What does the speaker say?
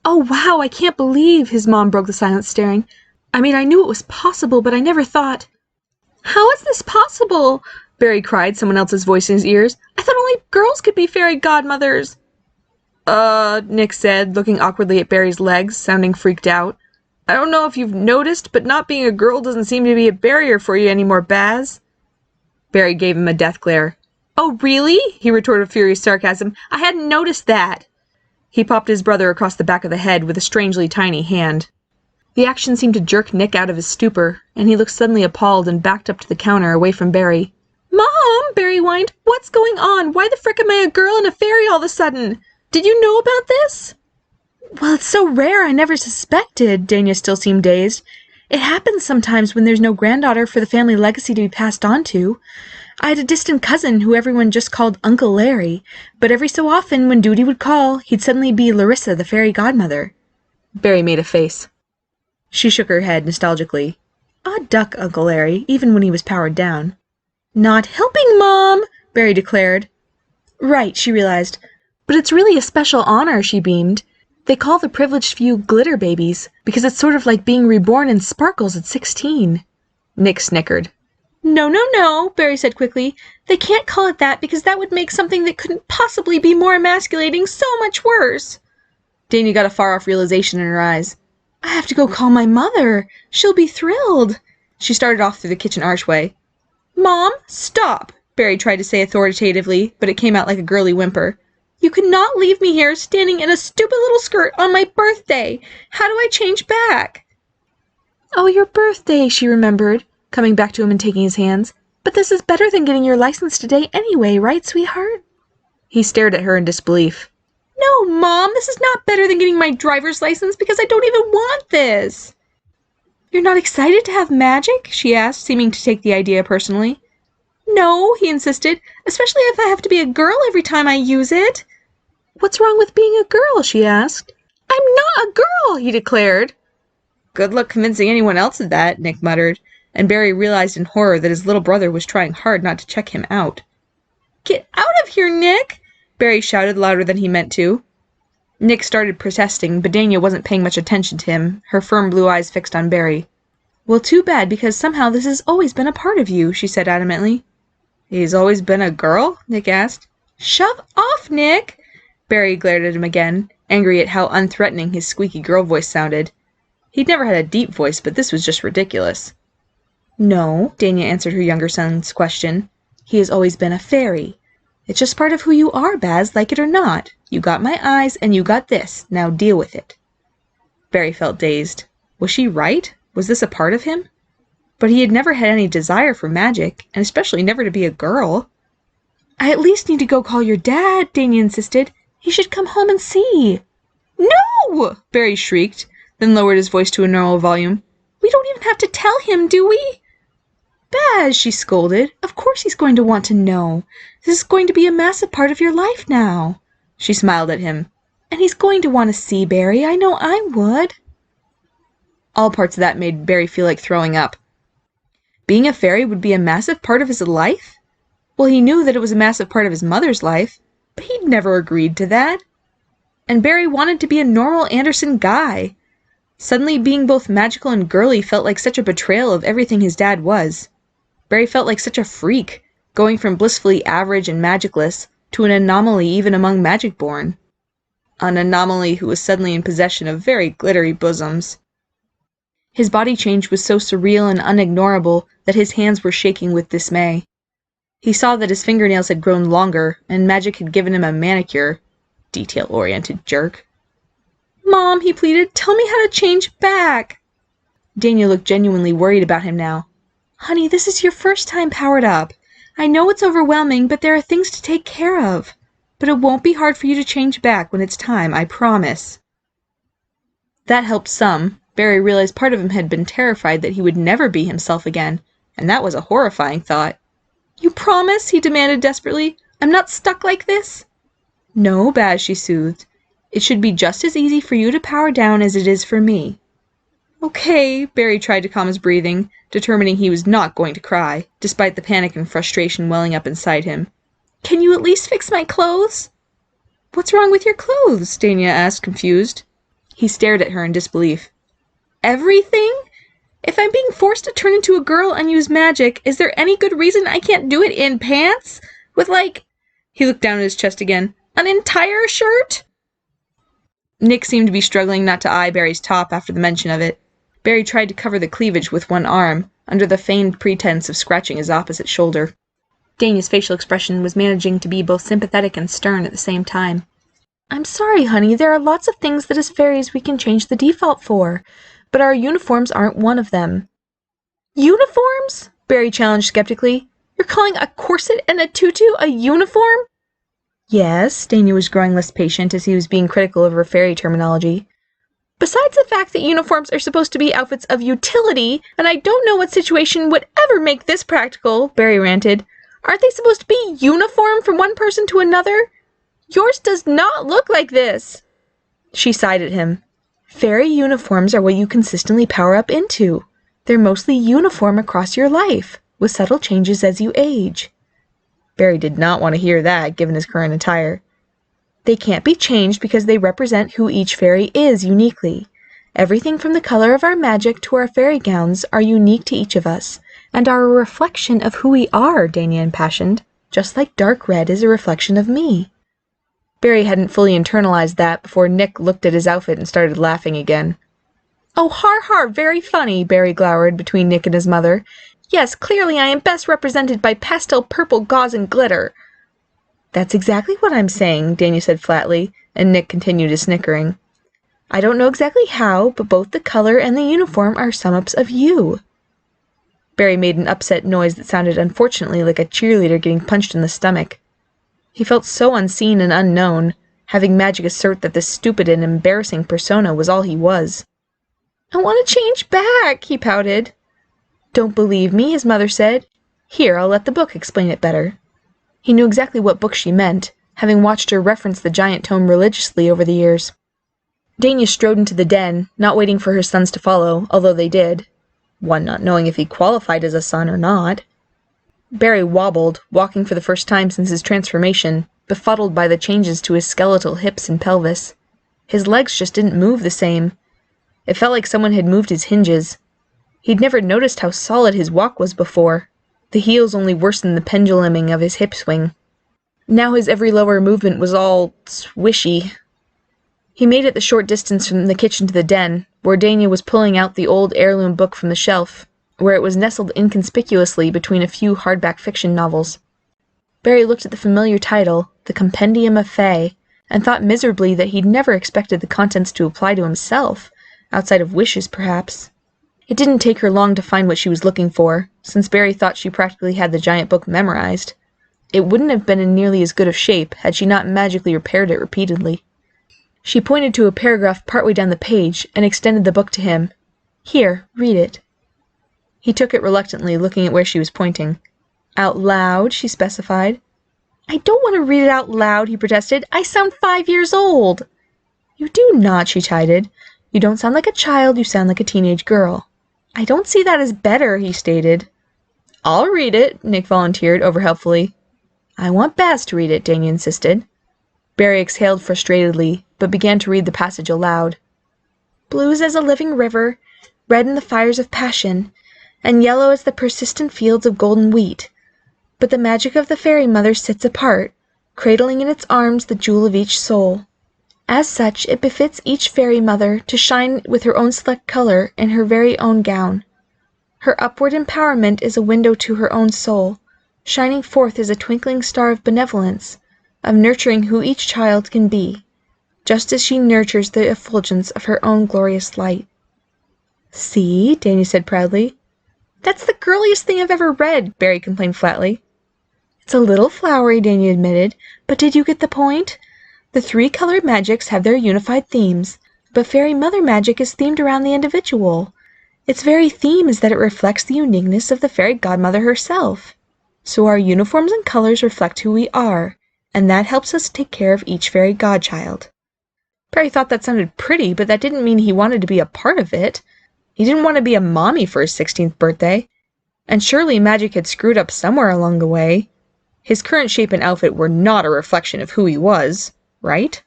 "Oh, wow, I can't believe," his mom broke the silence, staring. "I mean, I knew it was possible, but I never thought—" "How is this possible?" Barry cried, someone else's voice in his ears. "I thought only girls could be fairy godmothers." Nick said, looking awkwardly at Barry's legs, sounding freaked out. "I don't know if you've noticed, but not being a girl doesn't seem to be a barrier for you anymore, Baz." Barry gave him a death glare. "Oh, really?" he retorted with furious sarcasm. "I hadn't noticed that." He popped his brother across the back of the head with a strangely tiny hand. The action seemed to jerk Nick out of his stupor, and he looked suddenly appalled and backed up to the counter, away from Barry. "Mom!" Barry whined. "What's going on? Why the frick am I a girl and a fairy all of a sudden? Did you know about this?" "Well, it's so rare I never suspected." Dania still seemed dazed. "It happens sometimes when there's no granddaughter for the family legacy to be passed on to. I had a distant cousin who everyone just called Uncle Larry, but every so often, when duty would call, he'd suddenly be Larissa, the fairy godmother." Barry made a face. She shook her head nostalgically. Odd duck, Uncle Larry, even when he was powered down. "Not helping, Mom!" Barry declared. Right, she realized. "But it's really a special honor," she beamed. "They call the privileged few glitter babies, because it's sort of like being reborn in sparkles at 16. Nick snickered. "No, no, no," Barry said quickly. "They can't call it that because that would make something that couldn't possibly be more emasculating so much worse." Dania got a far-off realization in her eyes. "I have to go call my mother. She'll be thrilled." She started off through the kitchen archway. "Mom, stop!" Barry tried to say authoritatively, but it came out like a girly whimper. "You cannot leave me here standing in a stupid little skirt on my birthday. How do I change back?" "Oh, your birthday," she remembered, coming back to him and taking his hands. "But this is better than getting your license today anyway, right, sweetheart?" He stared at her in disbelief. "No, Mom, this is not better than getting my driver's license because I don't even want this." "You're not excited to have magic?" she asked, seeming to take the idea personally. "No," he insisted, "especially if I have to be a girl every time I use it." "What's wrong with being a girl?" she asked. "I'm not a girl," he declared. "Good luck convincing anyone else of that," Nick muttered, and Barry realized in horror that his little brother was trying hard not to check him out. "Get out of here, Nick!" Barry shouted louder than he meant to. Nick started protesting, but Dania wasn't paying much attention to him, her firm blue eyes fixed on Barry. "Well, too bad, because somehow this has always been a part of you," she said adamantly. "He's always been a girl?" Nick asked. "Shove off, Nick!" Barry glared at him again, angry at how unthreatening his squeaky girl voice sounded. He'd never had a deep voice, but this was just ridiculous. "No," Dania answered her younger son's question. "He has always been a fairy. It's just part of who you are, Baz, like it or not. You got my eyes, and you got this. Now deal with it." Barry felt dazed. Was she right? Was this a part of him? But he had never had any desire for magic, and especially never to be a girl. "I at least need to go call your dad," Dania insisted. "He should come home and see." "No!" Barry shrieked, then lowered his voice to a normal volume. "We don't even have to tell him, do we?" "Baz," she scolded, "of course he's going to want to know. This is going to be a massive part of your life now." She smiled at him. "And he's going to want to see Barry. I know I would." All parts of that made Barry feel like throwing up. Being a fairy would be a massive part of his life? Well, he knew that it was a massive part of his mother's life, but he'd never agreed to that. And Barry wanted to be a normal Anderson guy. Suddenly being both magical and girly felt like such a betrayal of everything his dad was. Barry felt like such a freak, going from blissfully average and magicless to an anomaly even among magic-born. An anomaly who was suddenly in possession of very glittery bosoms. His body change was so surreal and unignorable that his hands were shaking with dismay. He saw that his fingernails had grown longer, and magic had given him a manicure. Detail-oriented jerk. "Mom," he pleaded, "tell me how to change back." Dania looked genuinely worried about him now. "Honey, this is your first time powered up. I know it's overwhelming, but there are things to take care of. But it won't be hard for you to change back when it's time, I promise." That helped some. Barry realized part of him had been terrified that he would never be himself again, and that was a horrifying thought. "You promise?" he demanded desperately. "I'm not stuck like this?" "No, Baz," she soothed. "It should be just as easy for you to power down as it is for me." "Okay," Barry tried to calm his breathing, determining he was not going to cry, despite the panic and frustration welling up inside him. "Can you at least fix my clothes?" "What's wrong with your clothes?" Dania asked, confused. He stared at her in disbelief. Everything? If I'm being forced to turn into a girl and use magic, is there any good reason I can't do it in pants? With, like... He looked down at his chest again. An entire shirt? Nick seemed to be struggling not to eye Barry's top after the mention of it. Barry tried to cover the cleavage with one arm, under the feigned pretense of scratching his opposite shoulder. Dania's facial expression was managing to be both sympathetic and stern at the same time. I'm sorry, honey, there are lots of things that as fairies we can change the default for, but our uniforms aren't one of them. Uniforms? Barry challenged skeptically. You're calling a corset and a tutu a uniform? Yes, Dania was growing less patient as he was being critical of her fairy terminology. Besides the fact that uniforms are supposed to be outfits of utility, and I don't know what situation would ever make this practical, Barry ranted. Aren't they supposed to be uniform from one person to another? Yours does not look like this. She sighed at him. Fairy uniforms are what you consistently power up into. They're mostly uniform across your life, with subtle changes as you age. Barry did not want to hear that, given his current attire. They can't be changed because they represent who each fairy is uniquely. Everything from the color of our magic to our fairy gowns are unique to each of us, and are a reflection of who we are, Dania impassioned, just like dark red is a reflection of me. Barry hadn't fully internalized that before Nick looked at his outfit and started laughing again. Oh, har har, very funny, Barry glowered between Nick and his mother. Yes, clearly I am best represented by pastel purple gauze and glitter. That's exactly what I'm saying, Dania said flatly, and Nick continued his snickering. I don't know exactly how, but both the color and the uniform are sum-ups of you. Barry made an upset noise that sounded unfortunately like a cheerleader getting punched in the stomach. He felt so unseen and unknown, having magic assert that this stupid and embarrassing persona was all he was. I want to change back, he pouted. Don't believe me, his mother said. Here, I'll let the book explain it better. He knew exactly what book she meant, having watched her reference the giant tome religiously over the years. Dania strode into the den, not waiting for her sons to follow, although they did, one not knowing if he qualified as a son or not. Barry wobbled, walking for the first time since his transformation, befuddled by the changes to his skeletal hips and pelvis. His legs just didn't move the same. It felt like someone had moved his hinges. He'd never noticed how solid his walk was before. The heels only worsened the penduluming of his hip swing. Now his every lower movement was all swishy. He made it the short distance from the kitchen to the den, where Dania was pulling out the old heirloom book from the shelf, where it was nestled inconspicuously between a few hardback fiction novels. Barry looked at the familiar title, The Compendium of Fae, and thought miserably that he'd never expected the contents to apply to himself, outside of wishes, perhaps. It didn't take her long to find what she was looking for, since Barry thought she practically had the giant book memorized. It wouldn't have been in nearly as good of shape had she not magically repaired it repeatedly. She pointed to a paragraph partway down the page and extended the book to him. Here, read it. He took it reluctantly, looking at where she was pointing. Out loud, she specified. I don't want to read it out loud, he protested. I sound 5 years old. You do not, she chided. You don't sound like a child, you sound like a teenage girl. I don't see that as better, he stated. I'll read it, Nick volunteered over-helpfully. I want Baz to read it, Dania insisted. Barry exhaled frustratedly, but began to read the passage aloud. Blues as a living river, red in the fires of passion, and yellow as the persistent fields of golden wheat. But the magic of the fairy mother sits apart, cradling in its arms the jewel of each soul. As such, it befits each fairy mother to shine with her own select color in her very own gown. Her upward empowerment is a window to her own soul, shining forth as a twinkling star of benevolence, of nurturing who each child can be, just as she nurtures the effulgence of her own glorious light. See, Dania said proudly. That's the girliest thing I've ever read, Barry complained flatly. It's a little flowery, Dania admitted, but did you get the point? The 3 colored magics have their unified themes, but fairy mother magic is themed around the individual. Its very theme is that it reflects the uniqueness of the fairy godmother herself. So our uniforms and colors reflect who we are, and that helps us take care of each fairy godchild. Barry thought that sounded pretty, but that didn't mean he wanted to be a part of it. He didn't want to be a mommy for his 16th birthday. And surely magic had screwed up somewhere along the way. His current shape and outfit were not a reflection of who he was, right?